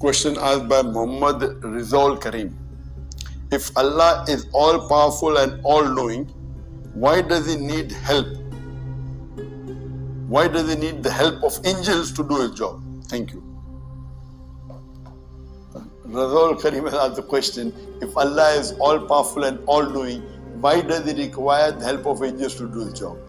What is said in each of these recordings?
Question asked by Muhammad Rizal Karim. If Allah is all powerful and all knowing, why does he need help? Why does he need the help of angels to do his job? Thank you. Rizal Karim has asked the question, if Allah is all powerful and all knowing, why does he require the help of angels to do his job?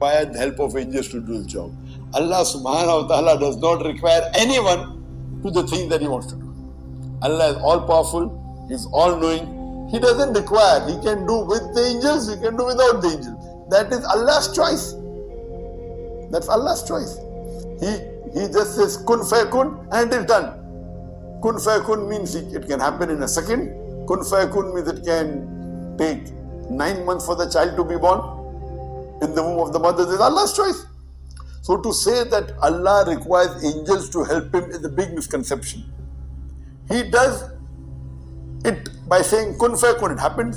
Require the help of angels to do his job. Allah subhanahu wa ta'ala does not require anyone to the thing that he wants to do. Allah is all powerful, he is all knowing. He doesn't require, he can do with the angels, he can do without the angels. That is Allah's choice. That's Allah's choice. He just says kun fayakun and it is done. Kun fayakun means it can happen in a second. Kun fayakun means it can take 9 months for the child to be born in the womb of the mother. This is Allah's choice. So to say that Allah requires angels to help him is a big misconception. He does it by saying kun fayakun, it happens.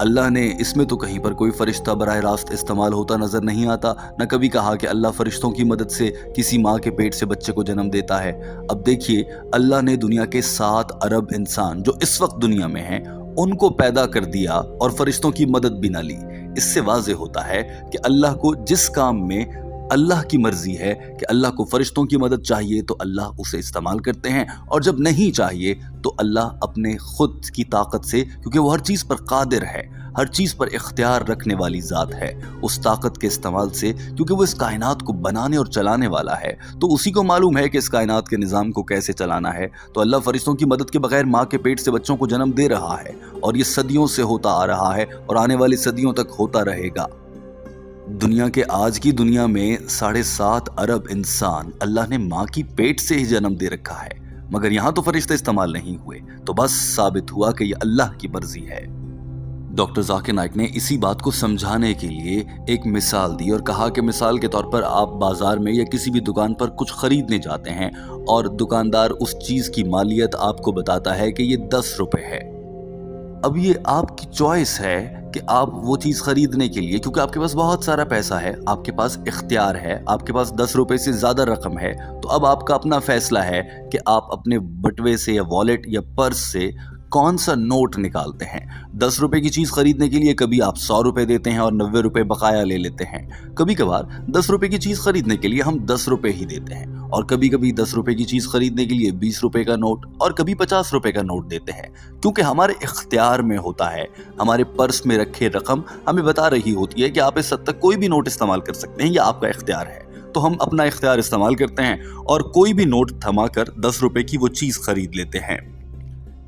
اللہ نے اس میں تو کہیں پر کوئی فرشتہ براہ راست استعمال ہوتا نظر نہیں آتا، نہ کبھی کہا کہ اللہ فرشتوں کی مدد سے کسی ماں کے پیٹ سے بچے کو جنم دیتا ہے۔ اب دیکھیے، اللہ نے دنیا کے 7 ارب انسان جو اس وقت دنیا میں ہیں ان کو پیدا کر دیا اور فرشتوں کی مدد بھی نہ لی۔ اس سے واضح ہوتا ہے کہ اللہ کو جس کام میں اللہ کی مرضی ہے کہ اللہ کو فرشتوں کی مدد چاہیے تو اللہ اسے استعمال کرتے ہیں، اور جب نہیں چاہیے تو اللہ اپنے خود کی طاقت سے، کیونکہ وہ ہر چیز پر قادر ہے، ہر چیز پر اختیار رکھنے والی ذات ہے، اس طاقت کے استعمال سے، کیونکہ وہ اس کائنات کو بنانے اور چلانے والا ہے تو اسی کو معلوم ہے کہ اس کائنات کے نظام کو کیسے چلانا ہے، تو اللہ فرشتوں کی مدد کے بغیر ماں کے پیٹ سے بچوں کو جنم دے رہا ہے، اور یہ صدیوں سے ہوتا آ رہا ہے اور آنے والی صدیوں تک ہوتا رہے گا۔ دنیا کے آج کی دنیا میں 7.5 ارب انسان اللہ نے ماں کی پیٹ سے ہی جنم دے رکھا ہے، مگر یہاں تو فرشتے استعمال نہیں ہوئے، تو بس ثابت ہوا کہ یہ اللہ کی مرضی ہے۔ ڈاکٹر ذاکر نائک نے اسی بات کو سمجھانے کے لیے ایک مثال دی اور کہا کہ مثال کے طور پر آپ بازار میں یا کسی بھی دکان پر کچھ خریدنے جاتے ہیں اور دکاندار اس چیز کی مالیت آپ کو بتاتا ہے کہ یہ 10 روپے ہے۔ اب یہ آپ کی چوائس ہے کہ آپ وہ چیز خریدنے کے لیے، کیونکہ آپ کے پاس بہت سارا پیسہ ہے، آپ کے پاس اختیار ہے، آپ کے پاس 10 روپے سے زیادہ رقم ہے، تو اب آپ کا اپنا فیصلہ ہے کہ آپ اپنے بٹوے سے یا والیٹ یا پرس سے کون سا نوٹ نکالتے ہیں۔ 10 روپے کی چیز خریدنے کے لیے کبھی آپ 100 روپے دیتے ہیں اور 90 روپے بقایا لے لیتے ہیں، کبھی کبھار 10 روپے کی چیز خریدنے کے لیے ہم 10 روپے ہی دیتے ہیں، اور کبھی کبھی 10 روپے کی چیز خریدنے کے لیے 20 روپے کا نوٹ اور کبھی 50 روپے کا نوٹ دیتے ہیں، کیونکہ ہمارے اختیار میں ہوتا ہے۔ ہمارے پرس میں رکھے رقم ہمیں بتا رہی ہوتی ہے کہ آپ اس حد تک کوئی بھی نوٹ استعمال کر سکتے ہیں، یہ آپ کا اختیار ہے، تو ہم اپنا اختیار استعمال کرتے ہیں اور کوئی بھی نوٹ تھما کر 10 روپے کی وہ چیز خرید لیتے ہیں۔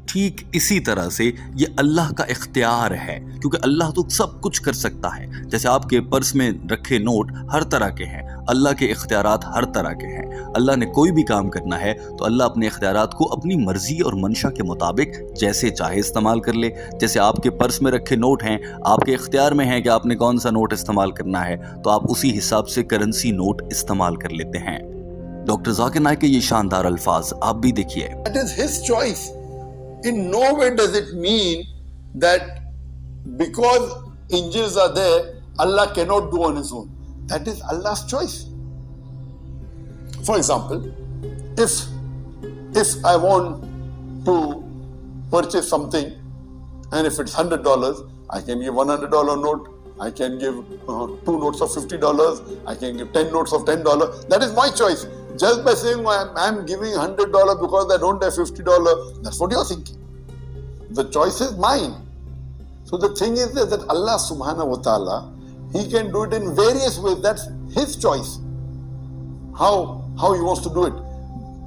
ٹھیک اسی طرح سے یہ اللہ کا اختیار ہے، کیونکہ اللہ تو سب کچھ کر سکتا ہے۔ جیسے آپ کے پرس میں رکھے نوٹ ہر طرح کے ہیں، اللہ کے اختیارات ہر طرح کے ہیں۔ اللہ نے کوئی بھی کام کرنا ہے تو اللہ اپنے اختیارات کو اپنی مرضی اور منشا کے مطابق جیسے چاہے استعمال کر لے۔ جیسے آپ کے پرس میں رکھے نوٹ ہیں، آپ کے اختیار میں ہے کہ آپ نے کون سا نوٹ استعمال کرنا ہے، تو آپ اسی حساب سے کرنسی نوٹ استعمال کر لیتے ہیں۔ ڈاکٹر ذاکر نائک کے یہ شاندار الفاظ آپ بھی دیکھیے۔ That is his choice. In no way does it mean that because angels are there, Allah cannot do on his own. That is Allah's choice. For example, if I want to purchase something, and if it's $100, I can give $100 note, I can give 2 notes of $50, I can give 10 notes of $10. That is my choice. Just by saying I'm giving $100 because I don't have $50, that's what you're thinking. The choice is mine. So the thing is that Allah subhanahu wa ta'ala, he can do it in various ways. That's his choice. How he wants to do it.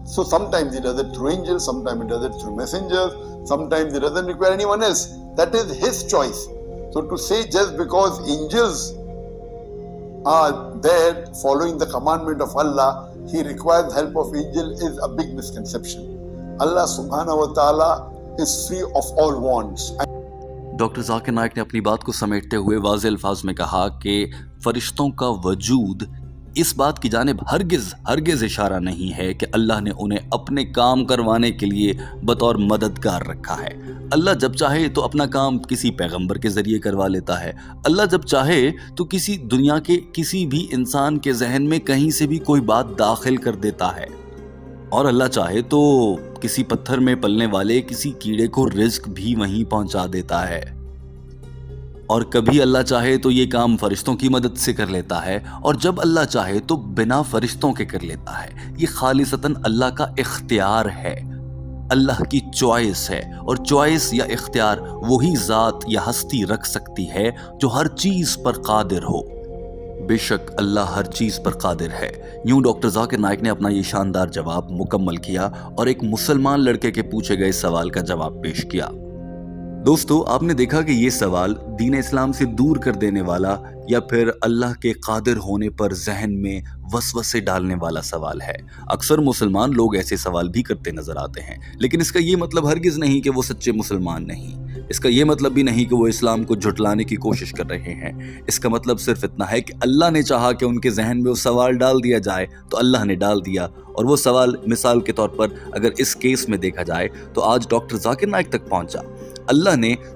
So sometimes he does it through angels, sometimes he does it through messengers, sometimes he doesn't require anyone else. That is his choice. So to say just because angels are there following the commandment of Allah, he requires help of angel, is a big misconception. Allah subhanahu wa ta'ala is free of all wants. Doctor Zakir Naik نے اپنی بات کو سمیٹتے ہوئے واضح الفاظ میں کہا کہ فرشتوں کا وجود اس بات کی جانب ہرگز اشارہ نہیں ہے کہ اللہ نے انہیں اپنے کام کروانے کے لیے بطور مددگار رکھا ہے۔ اللہ جب چاہے تو اپنا کام کسی پیغمبر کے ذریعے کروا لیتا ہے، اللہ جب چاہے تو کسی دنیا کے کسی بھی انسان کے ذہن میں کہیں سے بھی کوئی بات داخل کر دیتا ہے، اور اللہ چاہے تو کسی پتھر میں پلنے والے کسی کیڑے کو رزق بھی وہیں پہنچا دیتا ہے، اور کبھی اللہ چاہے تو یہ کام فرشتوں کی مدد سے کر لیتا ہے، اور جب اللہ چاہے تو بنا فرشتوں کے کر لیتا ہے۔ یہ خالصتاً اللہ کا اختیار ہے، اللہ کی چوائس ہے، اور چوائس یا اختیار وہی ذات یا ہستی رکھ سکتی ہے جو ہر چیز پر قادر ہو۔ بے شک اللہ ہر چیز پر قادر ہے۔ یوں ڈاکٹر ذاکر نائک نے اپنا یہ شاندار جواب مکمل کیا اور ایک مسلمان لڑکے کے پوچھے گئے سوال کا جواب پیش کیا۔ دوستو، آپ نے دیکھا کہ یہ سوال دین اسلام سے دور کر دینے والا یا پھر اللہ کے قادر ہونے پر ذہن میں وسوسے ڈالنے والا سوال ہے۔ اکثر مسلمان لوگ ایسے سوال بھی کرتے نظر آتے ہیں، لیکن اس کا یہ مطلب ہرگز نہیں کہ وہ سچے مسلمان نہیں، اس کا یہ مطلب بھی نہیں کہ وہ اسلام کو جھٹلانے کی کوشش کر رہے ہیں۔ اس کا مطلب صرف اتنا ہے کہ اللہ نے چاہا کہ ان کے ذہن میں وہ سوال ڈال دیا جائے تو اللہ نے ڈال دیا، اور وہ سوال مثال کے طور پر اگر اس کیس میں دیکھا جائے تو آج ڈاکٹر ذاکر نائک تک پہنچا۔ اللہ نے